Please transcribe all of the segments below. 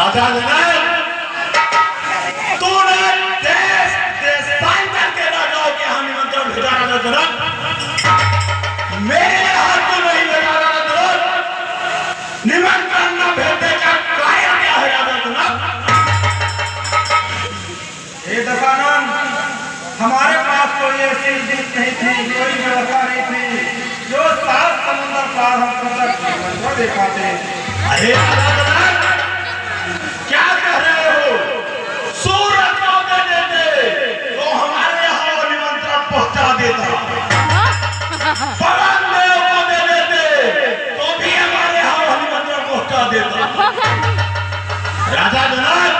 राजा जनक, तूने देश देशांतर के राजाओं के यहाँ निमंत्रण भेजा राजा जनक, मेरे हाथ में नहीं भेजा राजा जनक। निमंत्रण न भेजने का कारण क्या है राजा जनक? हे दशानन, हमारे पास कोई ऐसी जीत नहीं थी, कोई व्यवस्था नहीं थी जो 7 समुद्र पार होकर दे पाते। अरे राजा जनक, क्या कह रहे हो? सूरज को दे देते तो हमारे यहाँ वो निमंत्रण पहुंचा देता, पवन देव को दे देते तो भी हमारे यहाँ वो निमंत्रण पहुंचा देता। राजा जनक,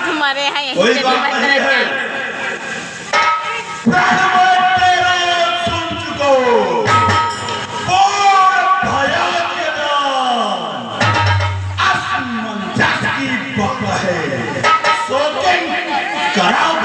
हमारे यहाँ कोई बात नहीं है, तेरा सुन चुको कराओ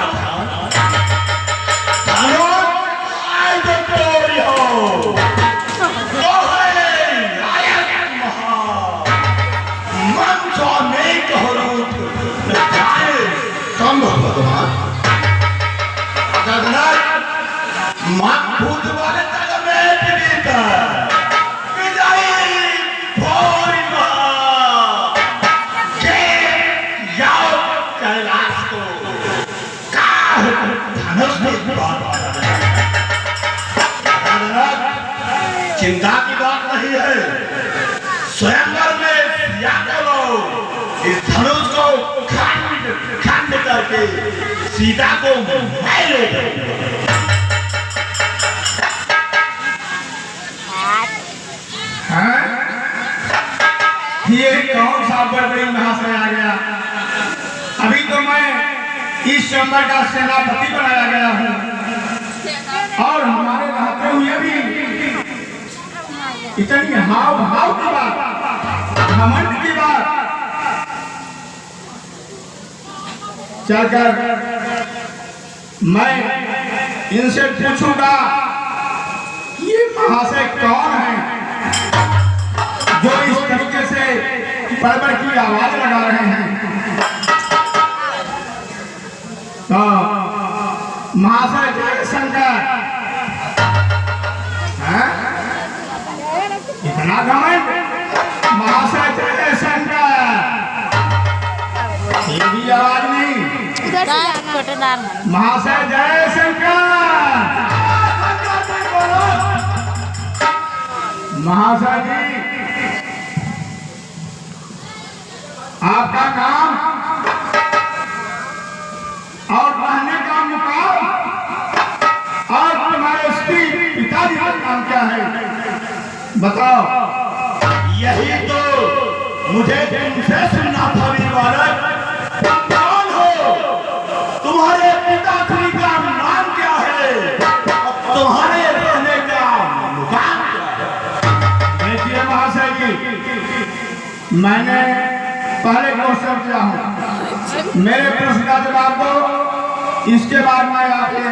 चिंता की बात नहीं है। स्वयंवर में इस धनुष को खंड करके सीता को मैं ले ये कौन सा बड़ी महाशय आ गया? अभी तो मैं इस स्वयंवर का सेनापति बनाया गया हूँ और हमारे रहते हुए भी इतनी हाव भाव की बात, घमंड की बात, चलकर मैं इनसे पूछूंगा ये महाशय कौन है जो इस तरीके से बड़बड़ की आवाज लगा रहे हैं। तो महाशय जयशंकर, इतना घमंड? महाशय जयशंकर, ये भी आवाज नहीं। महाशय जयशंकर, महाशय जी, आपका नाम और रहने का मुकाम और तुम्हारे स्त्री पिताजी का नाम क्या है, बताओ। यही तो मुझे तुमसे सुनना था वीर बालक। कौन हो? तुम्हारे पिताश्री का नाम क्या है और तुम्हारे रहने का मुकाम क्या है? देखिए महाशय जी, मैंने पहले क्वेश्चन किया हूँ, मेरे प्रश्न का जवाब दो, इसके बाद मैं आपके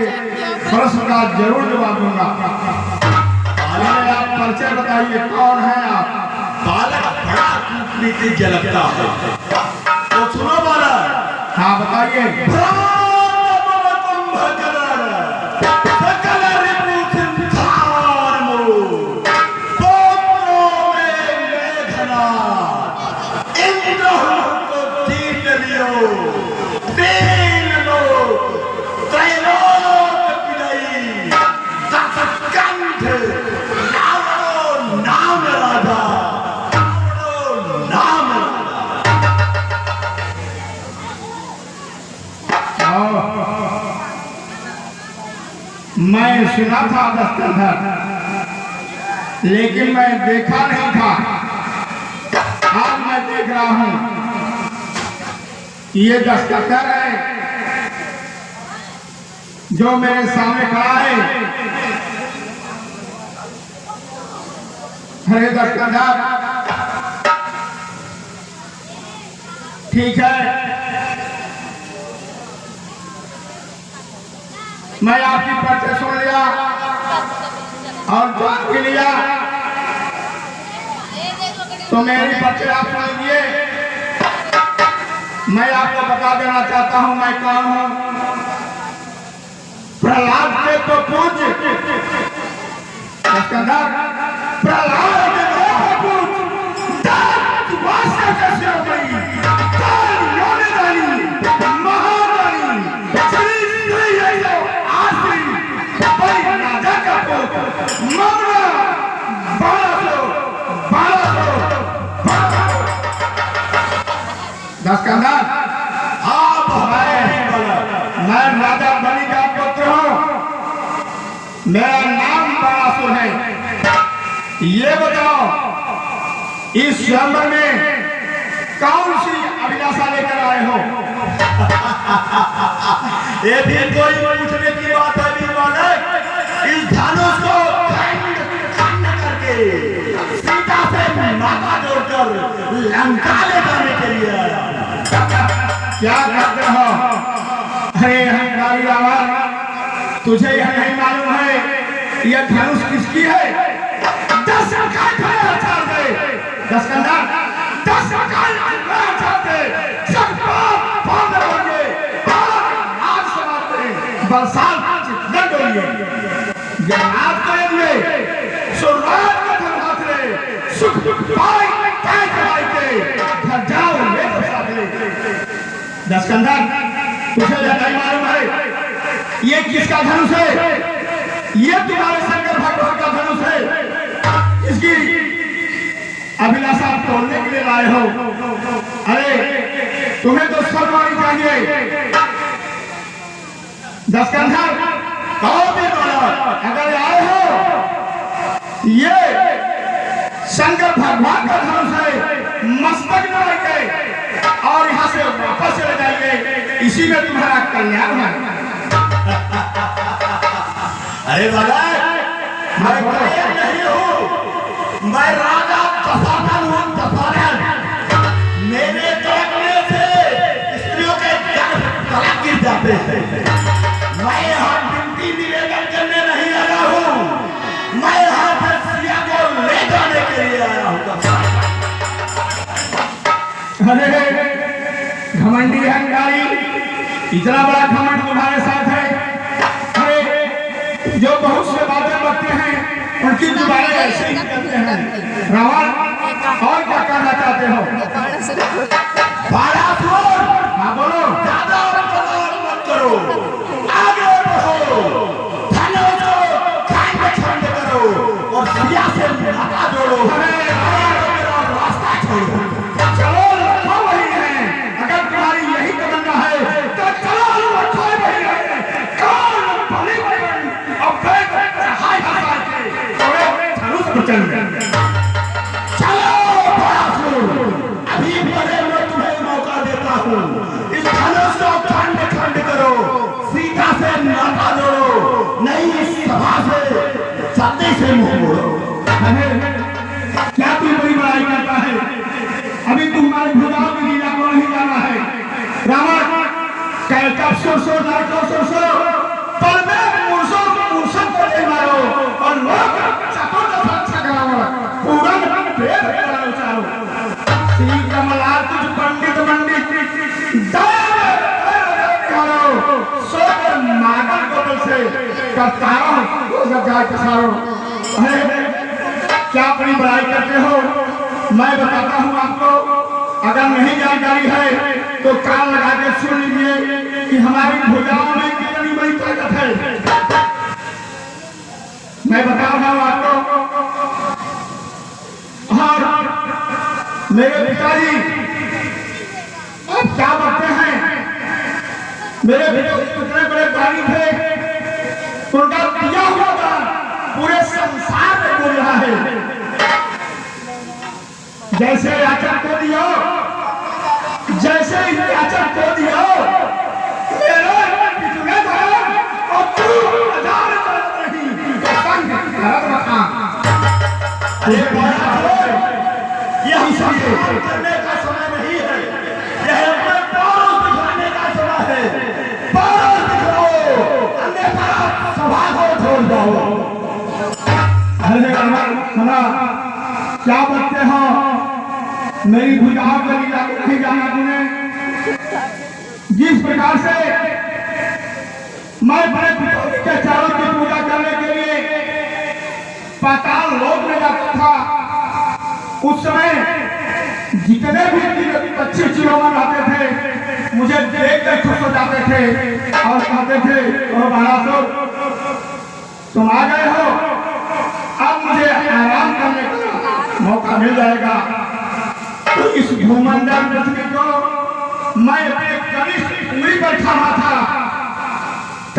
प्रश्न का जरूर जवाब दूंगा। आप परिचय बताइए, कौन है आप? बालक बड़ा कूटनीतिज्ञ लगता है, तो सुनो बालक। हाँ बताइए। मैं सुना था दस्तखत, लेकिन मैं देखा नहीं था। आज मैं देख रहा हूं ये दस्तखत है जो मेरे सामने खड़ा है। अरे दस्तखत ठीक है, मैं आपकी परिचय सुन लिया और जान के लिया, तो मेरी परिचय आप सुन लीजिए। मैं आपको बता देना चाहता हूं मैं कौन हूं। प्रहलाद के तो पूज्य प्रहलाद के पूज्य वास्ता कैसे हो गई महारानी राजा का मामला 10 कंधार आप मैं राजा बलि का पुत्र हूं। मेरा नाम बरासुर है। ये बताओ इस स्वयंवर में कौन सी अभिलाषा लेकर आए हो? ये भी कोई पूछने की बात है भी मालिक। इस धनुष को खंड करके सीता से नाता जोड़कर लंका ले जाने के लिए आया। क्या करते हो? अरे हंकारी रावण, तुझे यह नहीं मालूम है यह धनुष किसकी है? 10 बरसात जन्नात करेंगे सुराज का धर्मात रे सुख पाई काय कमाई के घर जाओ ले तो साथ ले। 10 कंधार, तुझे यह नहीं मालूम है ये किसका धनुष है? ये तुम्हारे शंकर भगवान का धनुष है। इसकी अभिलाषा तोड़ने के लिए लाए हो। अरे तुम्हें तो सम्मान चाहिए। 10 कंधार, अगर आए हो ये शंकर भगवान का धनुष है, मस्तक में रखे और यहाँ से वापस चले जाएंगे, इसी में तुम्हारा कल्याण है। अरे बाबा, मैं कल्याण नहीं हूँ, मैं राजा दशानन हूँ। दशानन मेरे देखने से स्त्रियों के तलाक गिर जाते हैं। मैं यहाँ विनती निवेदन करने नहीं आया हूँ, मैं यहाँ पर सिया को ले जाने के लिए आया हूँ। अरे घमंडी हंकारी, इतना बड़ा घमंड तुम्हारे साथ है। अरे जो बहुत से बातें करते हैं उनकी जुबानें ऐसे ही करते हैं। रावण, और क्या कहना चाहते हो? हाँ बोलो। ज्यादा मत करो, आगे बढ़ो, धनुष को खंड करो और सिया से नाता जोड़ो। रास्ता छोड़ो। चलो लखो वही है। अगर तुम्हारी यही तमन्ना है तो चलो लखो वही है। कौन बलि और हाय हाय के धनुष को चल चलो बरासुर, अभी बड़े मैं तुम्हें मौका देता हूँ। इस धनुष को खंड करो, सीता से नाता जोड़ो, नहीं इस सभा से सत्य से मुंह मोड़ो। क्या तू बड़ी बड़ाई करता है? अभी तुम्हारे भुजाओं की लीला को नहीं जाना है। रावण कब सो पर में मूर्छों को दे मारो और लोग चकों का रक्षा कराओ, पूरा भेद कराओ चाहो। श्री कमला तुझ पंडित सोकर मागल गोबल से करतारो वो गाय पसारो। क्या अपनी बड़ाई करते हो? मैं बताता हूँ आपको, अगर नहीं जानकारी है तो कान लगा के सुन लीजिए कि हमारी भुजाओं में कितनी बड़ी ताकत है। मैं बता रहा हूँ आपको। और मेरे पिताजी अब क्या करते हैं? मेरे पिताजी कितने बड़े प्राणी थे, उनका दिया हुआ था पूरे संसार में बोल रहा है। जैसे याचक को दियो, जैसे याचक को दियो, मेरे पिछले धर्म और तू हजार नहीं तो संग धर्म रखा। यह सब करने का समय नहीं है, यह अपने पारों दिखाने का समय है। पारों दिखाओ, अन्यथा सभा को छोड़ दो। अरे सुना, क्या बोलते हो? मेरी भुजाओं के लीला को नहीं जाना तुम्हें? प्रकार से मैं बड़े पितौती के चारों की पूजा करने के लिए पाताल लोक में जाता था। उस समय जितने भी पक्षी चिड़ियों आते थे मुझे देख कर खुश हो जाते थे और कहते थे ओ महाराज तुम आ गए हो, अब मुझे आराम करने का मौका मिल जाएगा। तो इस भूमंडल पृथ्वी को मैं अपने कनिष्ठ उंगली पर थामा था।